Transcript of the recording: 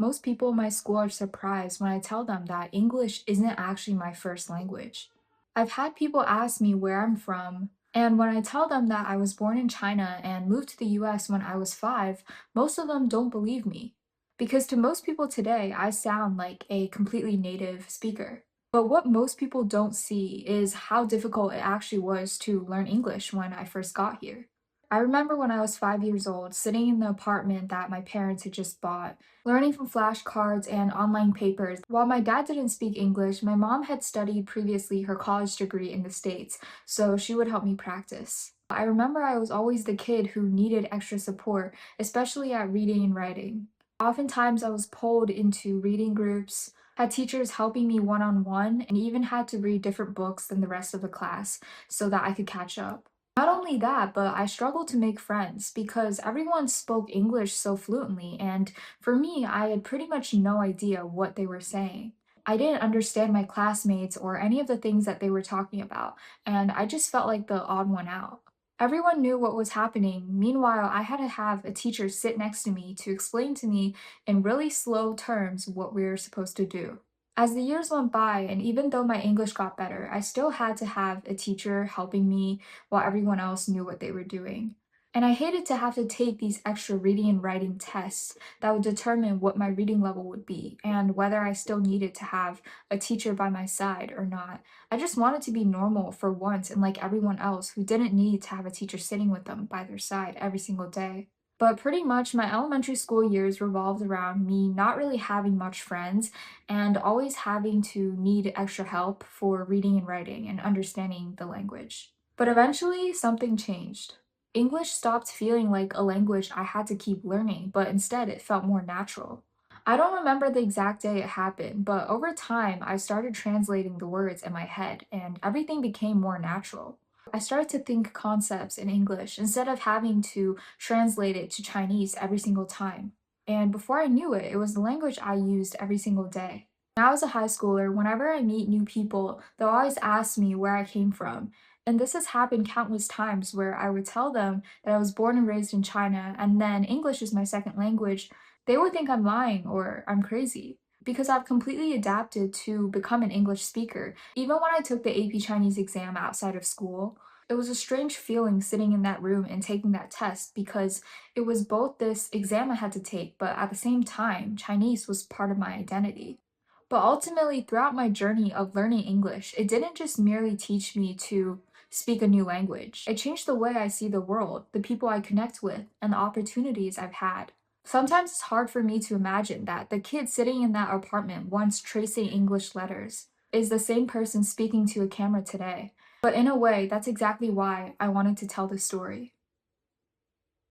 Most people in my school are surprised when I tell them that English isn't actually my first language. I've had people ask me where I'm from, and when I tell them that I was born in China and moved to the US when I was 5, most of them don't believe me. Because to most people today, I sound like a completely native speaker. But what most people don't see is how difficult it actually was to learn English when I first got here. I remember when I was 5 years old, sitting in the apartment that my parents had just bought, learning from flashcards and online papers. While my dad didn't speak English, my mom had studied previously her college degree in the States, so she would help me practice. I remember I was always the kid who needed extra support, especially at reading and writing. Oftentimes, I was pulled into reading groups, had teachers helping me one on one, and even had to read different books than the rest of the class so that I could catch up. Not only that, but I struggled to make friends because everyone spoke English so fluently, and for me, I had pretty much no idea what they were saying. I didn't understand my classmates or any of the things that they were talking about, and I just felt like the odd one out. Everyone knew what was happening. Meanwhile, I had to have a teacher sit next to me to explain to me in really slow terms what we were supposed to do. As the years went by, and even though my English got better, I still had to have a teacher helping me while everyone else knew what they were doing. And I hated to have to take these extra reading and writing tests that would determine what my reading level would be and whether I still needed to have a teacher by my side or not. I just wanted to be normal for once and like everyone else who didn't need to have a teacher sitting with them by their side every single day. But pretty much my elementary school years revolved around me not really having much friends and always having to need extra help for reading and writing and understanding the language. But eventually, something changed. English stopped feeling like a language I had to keep learning, but instead it felt more natural. I don't remember the exact day it happened, but over time I started translating the words in my head and everything became more natural. I started to think concepts in English instead of having to translate it to Chinese every single time. And before I knew it, it was the language I used every single day. Now, as a high schooler, whenever I meet new people, they'll always ask me where I came from. And this has happened countless times where I would tell them that I was born and raised in China, and then English is my second language. They would think I'm lying or I'm crazy because I've completely adapted to become an English speaker. Even when I took the AP Chinese exam outside of school, it was a strange feeling sitting in that room and taking that test because it was both this exam I had to take, but at the same time, Chinese was part of my identity. But ultimately, throughout my journey of learning English, it didn't just merely teach me to speak a new language. It changed the way I see the world, the people I connect with, and the opportunities I've had. Sometimes it's hard for me to imagine that the kid sitting in that apartment once tracing English letters is the same person speaking to a camera today. But in a way, that's exactly why I wanted to tell this story.